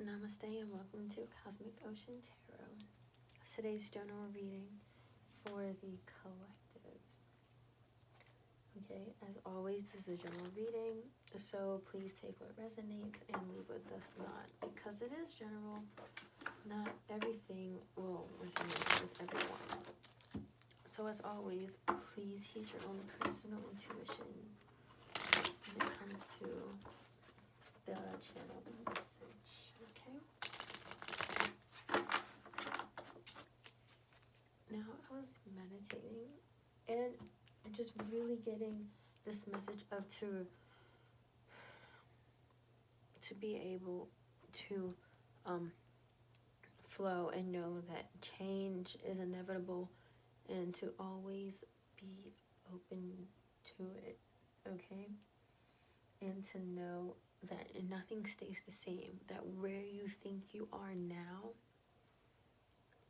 Namaste and welcome to Cosmic Ocean Tarot. Today's general reading for the collective. Okay, as always, this is a general reading, so please take what resonates and leave what does not. Because it is general, not everything will resonate with everyone. So as always, please heed your own personal intuition when it comes to the channeled message. Okay. Now I was meditating and just really getting this message of to be able to flow and know that change is inevitable and to always be open to it. Okay. And to know that nothing stays the same, that where you think you are now,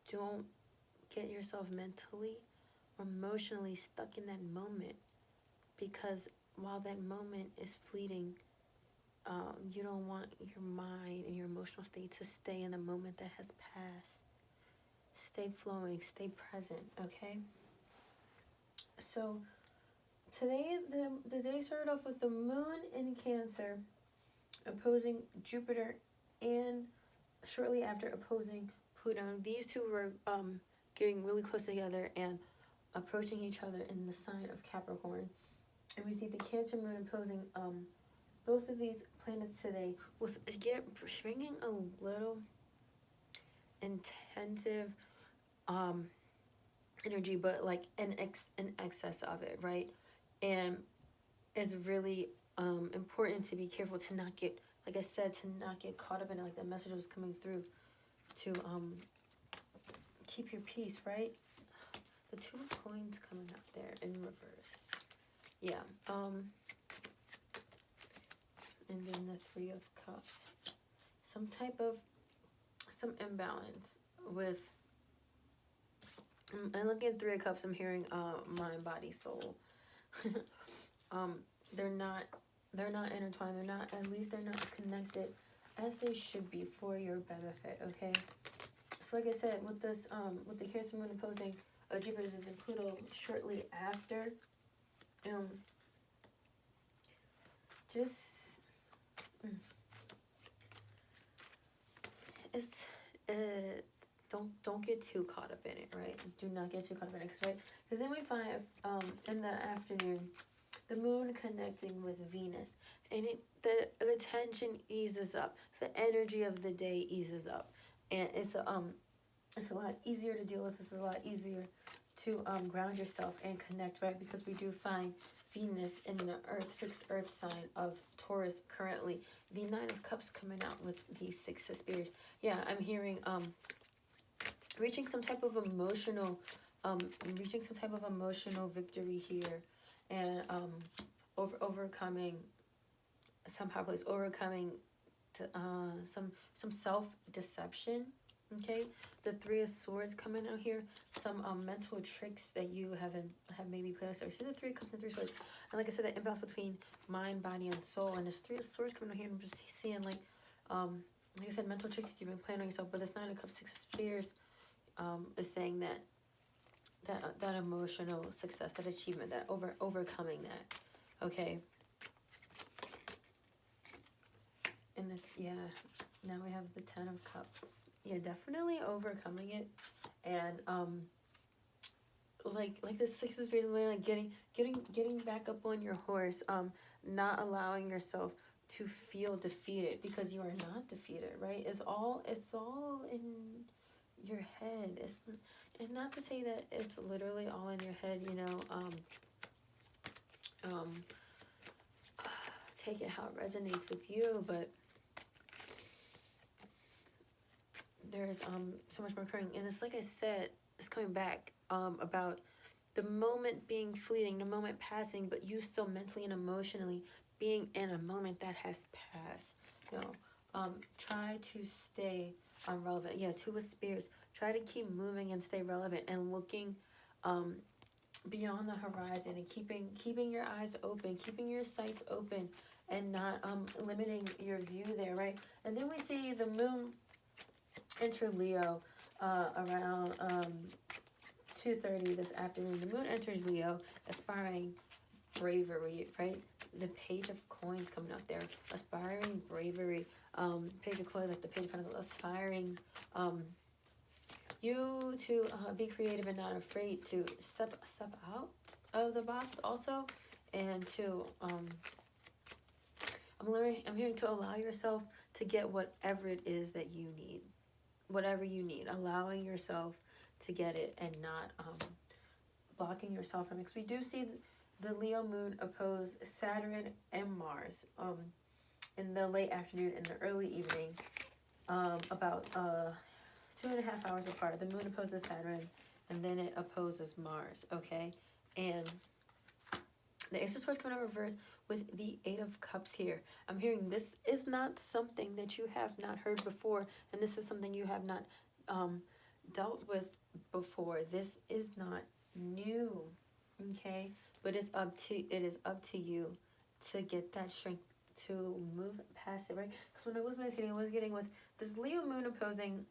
don't get yourself mentally or emotionally stuck in that moment, because while that moment is fleeting, you don't want your mind and your emotional state to stay in the moment that has passed. Stay flowing, stay present, okay? So today, the day started off with the moon in Cancer opposing Jupiter and shortly after opposing Pluto. These two were getting really close together and approaching each other in the sign of Capricorn. And we see the Cancer moon opposing both of these planets today with bringing a little intensive energy, but like an excess of it, right? And it's really important to be careful to not get, like I said, to not get caught up in it, like the message was coming through, to keep your peace, right? The Two of Coins coming up there in reverse. Yeah. And then the Three of Cups. Some imbalance with, and looking at Three of Cups, I'm hearing mind, body, soul. They're not intertwined. They're not connected as they should be for your benefit, okay? So like I said, with this, with the Cancer moon opposing Jupiter and Pluto shortly after, just, it's don't get too caught up in it, right? Do not get too caught up in it, because then we find in the afternoon the moon connecting with Venus, and the tension eases up, the energy of the day eases up, and it's a lot easier to deal with. It's a lot easier to ground yourself and connect, right? Because we do find Venus in the fixed earth sign of Taurus currently. The Nine of Cups coming out with the Six of Spears. Yeah, I'm hearing reaching some type of emotional victory here, and overcoming somehow, overcoming to, some self-deception. Okay, the Three of Swords coming out here, some mental tricks that you have maybe played with. So the Three of Cups and Three of Swords, and like I said, the imbalance between mind, body, and soul. And there's Three of Swords coming out here, and I'm just seeing like I said, mental tricks you've been playing on yourself. But this Nine of Cups, Six of Spears is saying that emotional success, that achievement, that overcoming that. Okay. And now we have the Ten of Cups. Yeah, definitely overcoming it, and like the Six of Spears, like getting back up on your horse, not allowing yourself to feel defeated, because you are not defeated, right? It's all in your head. And not to say that it's literally all in your head, take it how it resonates with you, but there's so much more occurring. And it's like I said, it's coming back about the moment being fleeting, the moment passing, but you still mentally and emotionally being in a moment that has passed. Try to stay relevant. Yeah, Two of Spears. Try to keep moving and stay relevant, and looking beyond the horizon, and keeping your eyes open, keeping your sights open, and not limiting your view there, right? And then we see the moon enter Leo around 2:30 this afternoon. The moon enters Leo, aspiring bravery, right? The Page of Coins coming out there, aspiring bravery. Page of Coins, like the Page of Pentacles, aspiring you to be creative and not afraid to step out of the box also, and to I'm hearing to allow yourself to get whatever it is that you need, whatever you need, allowing yourself to get it and not blocking yourself from it. Because we do see the Leo moon oppose Saturn and Mars in the late afternoon and the early evening, about 2.5 hours apart. The moon opposes Saturn and then it opposes Mars, okay? And the Ace of Swords coming in reverse with the Eight of Cups here. I'm hearing this is not something that you have not heard before, and this is something you have not dealt with before. This is not new, okay? But it is up to you to get that strength to move past it, right? Because when I was meditating, I was getting with this Leo moon opposing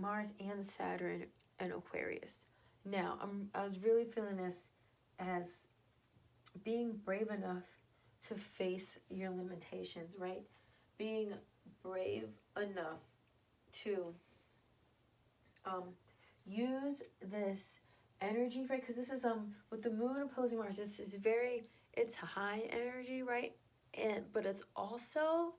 Mars and Saturn and Aquarius. Now, I was really feeling this as being brave enough to face your limitations, right? Being brave enough to use this energy, right? Because this is with the moon opposing Mars, it's high energy, right? But it's also,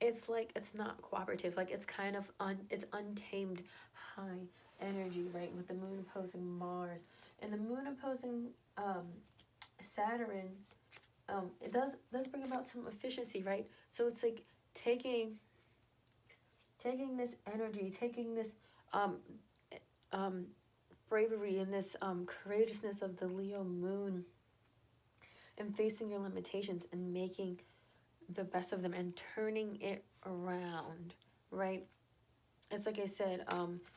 it's like it's not cooperative, like it's kind of it's untamed high energy, right? With the moon opposing Mars and the moon opposing Saturn, it does bring about some efficiency, right? So it's like taking this energy, taking this bravery and this courageousness of the Leo moon and facing your limitations and making the best of them and turning it around, right? It's like I said,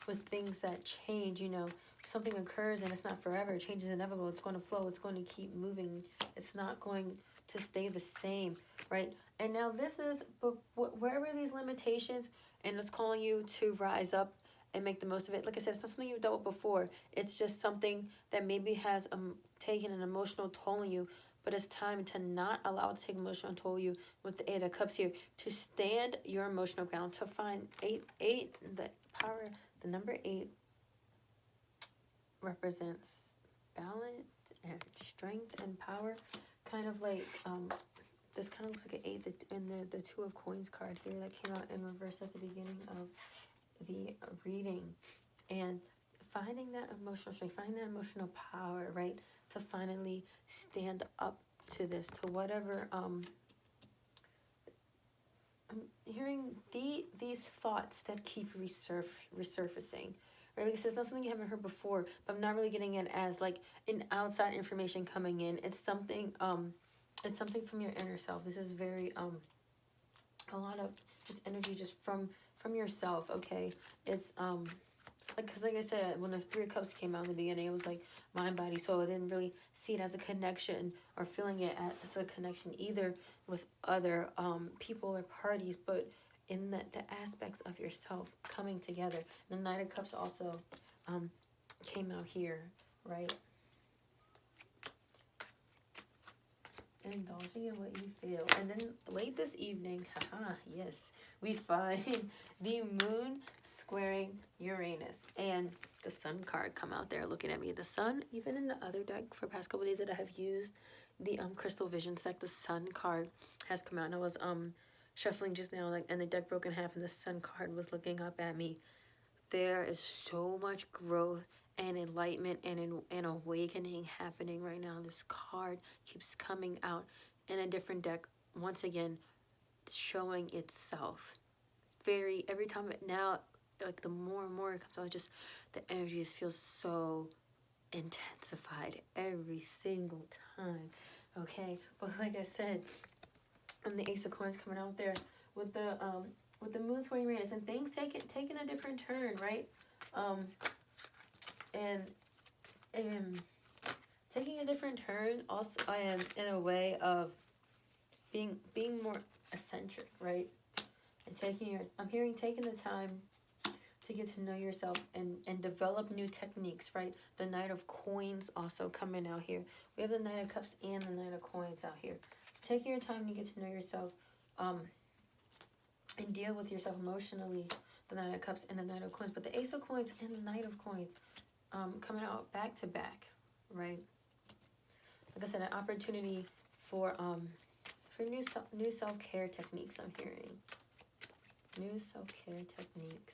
with things that change, you know, something occurs and it's not forever. Change is inevitable. It's going to flow. It's going to keep moving. It's not going to stay the same, right? And now this is, but wherever these limitations, and it's calling you to rise up and make the most of it. Like I said, it's not something you've dealt with before. It's just something that maybe has taken an emotional toll on you, but it's time to not allow it to take emotional toll on you with the Eight of Cups here, to stand your emotional ground, to find eight, the power, the number 8 represents balance and strength and power, kind of like this kind of looks like an 8 in the Two of Coins card here that came out in reverse at the beginning of the reading. And finding that emotional strength, finding that emotional power, right, to finally stand up to this, to whatever I'm hearing these thoughts that keep resurfacing. Right, like I said, it's not something you haven't heard before, but I'm not really getting it as like an outside information coming in. It's something from your inner self. This is very a lot of just energy just from yourself, okay? It's because like I said, when the Three of Cups came out in the beginning, it was like mind, body, soul. I didn't really see it as a connection or feeling it as a connection either with other people or parties, but in the aspects of yourself coming together. The Knight of Cups also came out here, right? Indulging in what you feel. And then late this evening, yes, we find the moon squaring Uranus. And the Sun card come out there looking at me. The Sun, even in the other deck for past couple days that I have used, the Crystal Visions deck, the Sun card has come out. And I was shuffling just now, like, and the deck broke in half and the Sun card was looking up at me. There is so much growth and enlightenment and awakening happening right now. This card keeps coming out in a different deck, once again showing itself. Every time now, like the more and more it comes out, just the energy just feels so intensified every single time. Okay, but like I said, the Ace of Coins coming out there with the moon swing Uranus and things taking a different turn, right? And taking a different turn also, and in a way of being more eccentric, right? And taking the time to get to know yourself and develop new techniques, right? The Knight of Coins also coming out here. We have the Knight of Cups and the Knight of Coins out here. Taking your time to get to know yourself and deal with yourself emotionally, the Knight of Cups and the Knight of Coins. But the Ace of Coins and the Knight of Coins coming out back to back, right? Like I said, an opportunity for new self-care techniques, I'm hearing. New self-care techniques.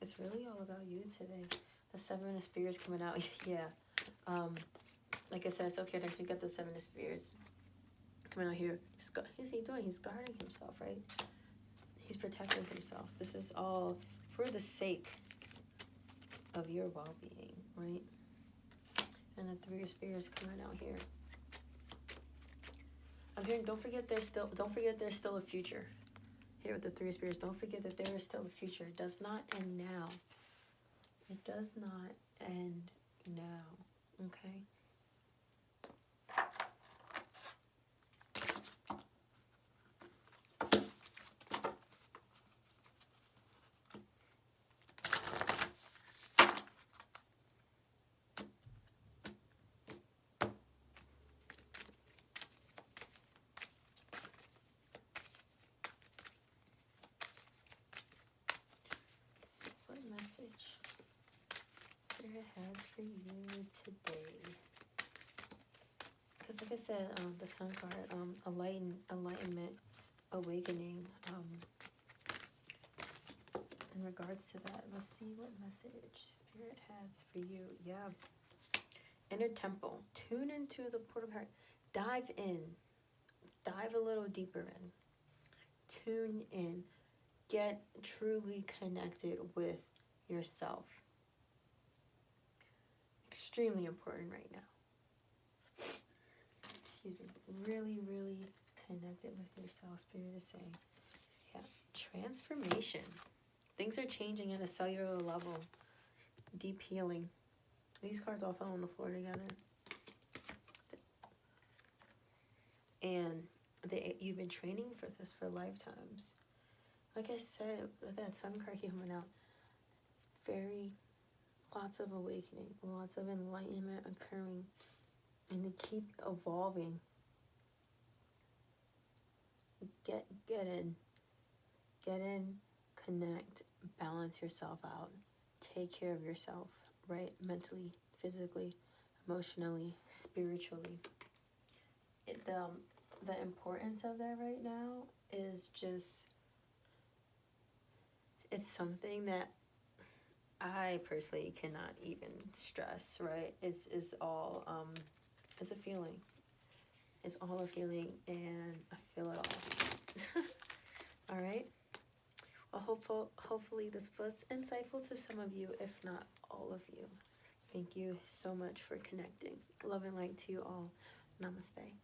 It's really all about you today. The Seven of Spears coming out. Yeah. Like I said, self-care next. We got the Seven of Spears coming out here. What's he doing? He's guarding himself, right? He's protecting himself. This is all for the sake of your well-being, right? And the Three of Spears coming out here. I'm hearing, don't forget there's still a future. Here with the Three of Spears, don't forget that there is still a future. It does not end now. It does not end now. Okay? Message Spirit has for you today. Because like I said, the Sun card, enlightenment, awakening. In regards to that, let's see what message Spirit has for you. Yeah. Inner temple. Tune into the portal of heart. Dive in. Dive a little deeper in. Tune in. Get truly connected with yourself. Extremely important right now. Excuse me. Really, really connected with yourself. Spirit is saying, yeah, transformation. Things are changing at a cellular level. Deep healing. These cards all fell on the floor together. And you've been training for this for lifetimes. Like I said, that Sun card coming out. Lots of awakening, lots of enlightenment occurring, and to keep evolving. Get in, connect, balance yourself out, take care of yourself, right? Mentally, physically, emotionally, spiritually. The importance of that right now is just, it's something that I personally cannot even stress, right? It's all, it's a feeling. It's all a feeling, and I feel it all. All right? Well, hopefully this was insightful to some of you, if not all of you. Thank you so much for connecting. Love and light to you all. Namaste.